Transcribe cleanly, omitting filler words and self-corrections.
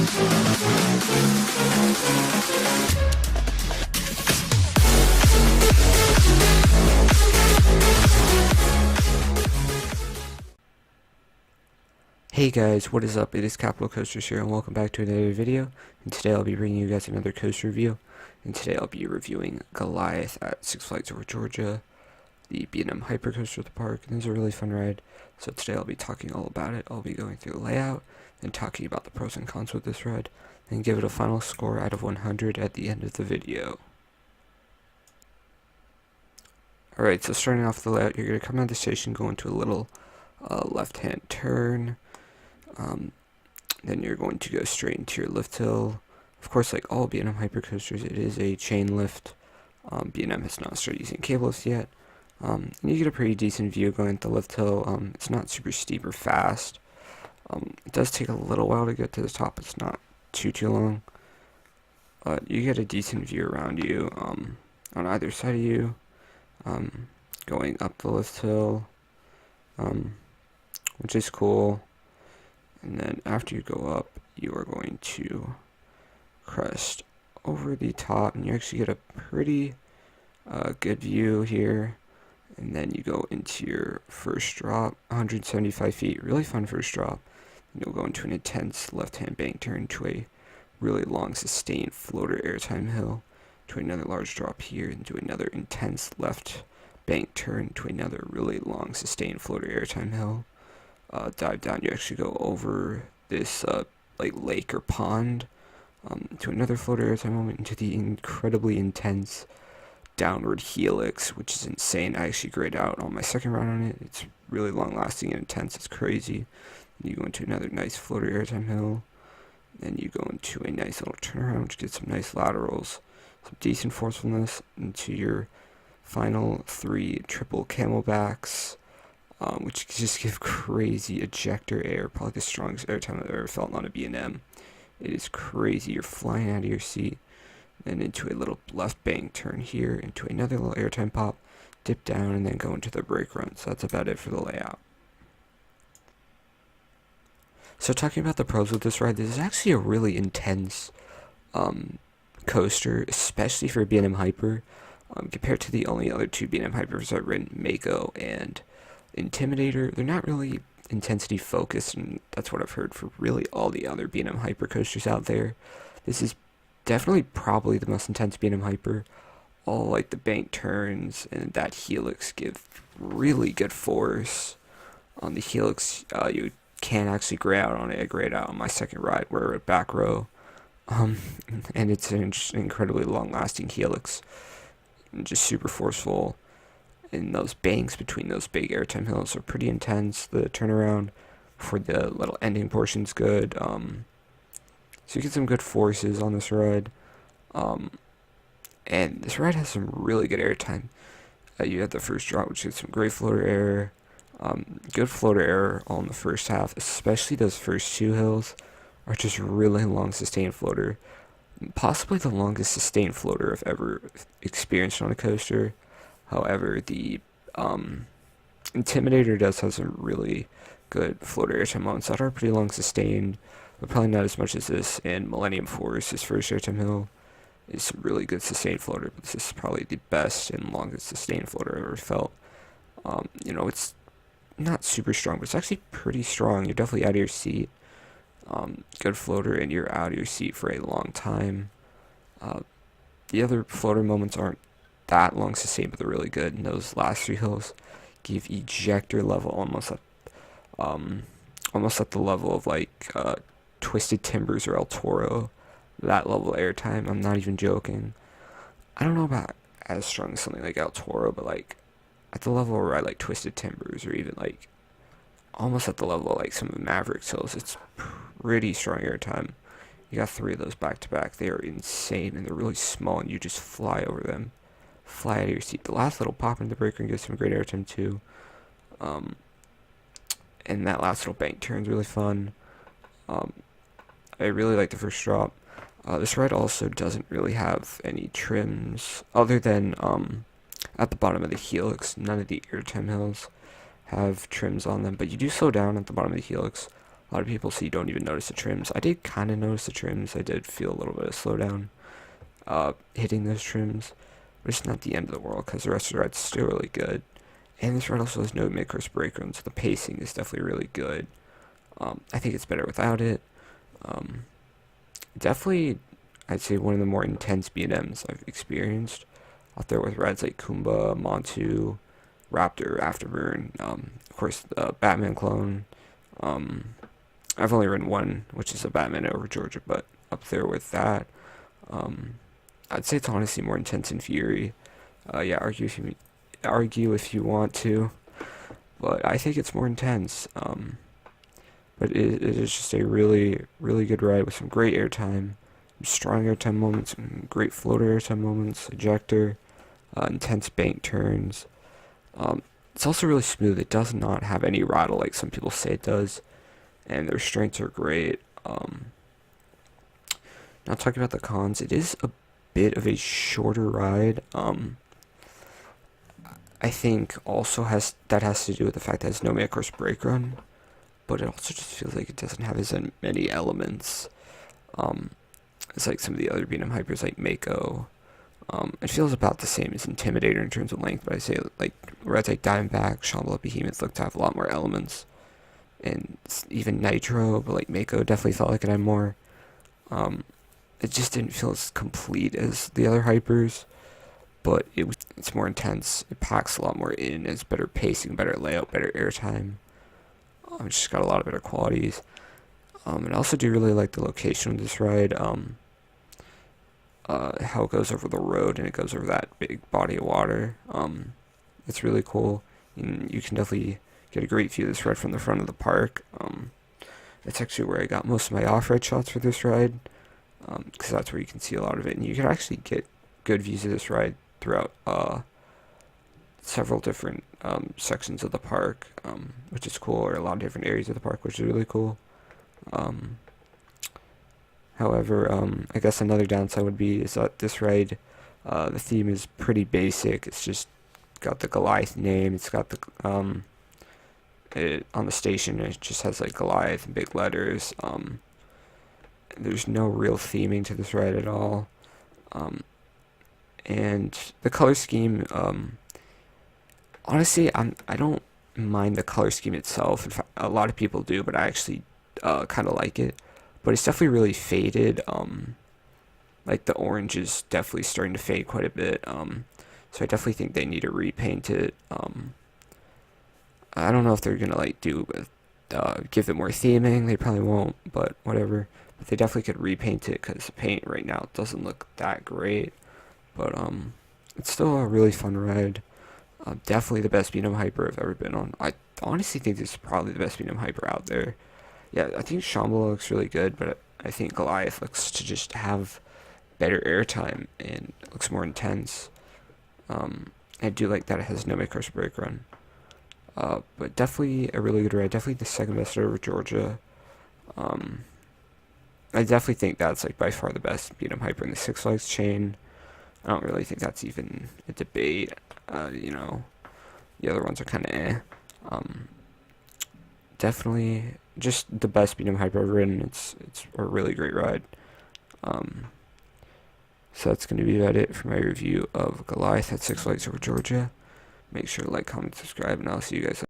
Hey guys, what is up? It is Capital Coasters here and welcome back to another video. And today I'll be bringing you guys another coaster review. And today I'll be reviewing Goliath at Six Flags Over Georgia, the B&M Hypercoaster at the park. And this is a really fun ride. So today I'll be talking all about it. I'll be going through the layout and talking about the pros and cons with this ride, and give it a final score out of 100 at the end of the video. Alright, so starting off the layout, you're going to come out of the station, go into a little left-hand turn. Then you're going to go straight into your lift hill. Of course, like all B&M hypercoasters, it is a chain lift. B&M has not started using cable lifts yet. And you get a pretty decent view going at the lift hill. It's not super steep or fast. It does take a little while to get to the top. It's not too long. But you get a decent view around you, on either side of you, going up the lift hill, which is cool. And then after you go up, you are going to crest over the top, and you actually get a pretty good view here. And then you go into your first drop, 175 feet, really fun first drop. And you'll go into an intense left-hand bank turn to a really long sustained floater airtime hill, to another large drop here, and to another intense left bank turn to another really long sustained floater airtime hill. Dive down, you actually go over this like lake or pond, to another floater airtime moment, into the incredibly intense downward helix, which is insane. I actually grayed out on my second run on it. It's really long lasting and intense. It's crazy. You go into another nice floater airtime hill, then you go into a nice little turnaround, which gets some nice laterals, some decent forcefulness, into your final 3 triple camelbacks, which just give crazy ejector air, probably the strongest airtime I've ever felt on a B&M. It is crazy. You're flying out of your seat. Then into a little left bank turn here, into another little airtime pop, dip down, and then go into the brake run. So that's about it for the layout. So talking about the pros with this ride, this is actually a really intense coaster, especially for B&M Hyper, compared to the only other 2 B&M Hypers I've ridden, Mako and Intimidator. They're not really intensity focused, and that's what I've heard for really all the other B&M Hyper coasters out there. This is definitely probably the most intense B&M Hyper. All like the bank turns and that helix give really good force. On the helix, you can actually gray out on it. I grayed out on my second ride where we're at back row. And it's an incredibly long lasting helix, and just super forceful. And those banks between those big airtime hills are pretty intense. The turnaround for the little ending portion's good. So you get some good forces on this ride. And this ride has some really good airtime. You have the first drop, which gets some great floater air. Good floater air all in the first half, especially those first 2 hills are just really long sustained floater. Possibly the longest sustained floater I've ever experienced on a coaster. However, the Intimidator does have some really good floater airtime moments that are pretty long sustained, but probably not as much as this. And Millennium Force, his first airtime hill, is some really good sustained floater, but this is probably the best and longest sustained floater I've ever felt. It's not super strong, but it's actually pretty strong. You're definitely out of your seat. Good floater, and you're out of your seat for a long time. The other floater moments aren't that long sustained, but they're really good. And those last 3 hills give ejector level almost at the level of like Twisted Timbers or El Toro. That level of airtime, I'm not even joking. I don't know about as strong as something like El Toro, but like at the level where I like Twisted Timbers, or even like almost at the level of like some of the Mavericks hills, it's pretty strong airtime. You got 3 of those back to back. They are insane, and they're really small, and you just fly over them. Fly out of your seat. The last little pop into the brake ring gives some great airtime too. And that last little bank turn is really fun. I really like the first drop. This ride also doesn't really have any trims other than at the bottom of the helix. None of the airtime hills have trims on them, but you do slow down at the bottom of the helix A lot of people say you don't even notice the trims. I did kind of notice the trims. I did feel a little bit of slowdown hitting those trims, but it's not the end of the world because the rest of the ride's still really good. And this ride also has no mid-course brake run, so the pacing is definitely really good. I think it's better without it. Um, Definitely, I'd say one of the more intense B&Ms I've experienced out there with rides like Kumba, Montu, Raptor, Afterburn, of course the Batman clone. Um, I've only ridden one, which is a Batman over Georgia, but up there with that, um, I'd say it's honestly more intense than Fury. Yeah, argue if you want to, but I think it's more intense. But it is just a really, really good ride with some great airtime, strong airtime moments, some great floater airtime moments, ejector, intense bank turns. It's also really smooth. It does not have any rattle like some people say it does, and the restraints are great. Now talking about the cons, it is a bit of a shorter ride. I think also has to do with the fact that it has no mid-course brake run, but it also just feels like it doesn't have as many elements. Um, it's like some of the other B&M hypers like Mako. It feels about the same as Intimidator in terms of length, but I say like rides like Diamondback, Shambhala, Behemoth look to have a lot more elements, and even Nitro, but like Mako definitely felt like it had more. Um, it just didn't feel as complete as the other hypers, but it's more intense. It packs a lot more in. It's better pacing, better layout, better airtime. It's just got a lot of better qualities. And I also do really like the location of this ride. How it goes over the road and it goes over that big body of water. It's really cool. And you can definitely get a great view of this ride from the front of the park. It's actually where I got most of my off-ride shots for this ride, because that's where you can see a lot of it. And you can actually get good views of this ride throughout several different sections of the park, which is cool, or a lot of different areas of the park, which is really cool. Um, However, I guess another downside would be is that this ride, the theme is pretty basic. It's just got the Goliath name. It's got the on the station. It just has like Goliath in big letters. There's no real theming to this ride at all. And the color scheme, honestly, I don't mind the color scheme itself. In fact, a lot of people do, but I actually kind of like it. But it's definitely really faded. Like the orange is definitely starting to fade quite a bit. So I definitely think they need to repaint it. I don't know if they're gonna like give it more theming. They probably won't, but whatever. But they definitely could repaint it because the paint right now doesn't look that great. But it's still a really fun ride. Definitely the best B&M hyper I've ever been on. I honestly think this is probably the best B&M hyper out there. Yeah, I think Shambhala looks really good, but I think Goliath looks to just have better airtime and looks more intense. I do like that it has no mid-course brake run. But definitely a really good ride. Definitely the second best over Georgia. I definitely think that's like by far the best B&M hyper in the Six Flags chain. I don't really think that's even a debate. The other ones are kind of eh. Definitely just the best B&M hyper I've ridden. It's a really great ride. So that's going to be about it for my review of Goliath at Six Flags over Georgia. Make sure to like, comment, subscribe, and I'll see you guys.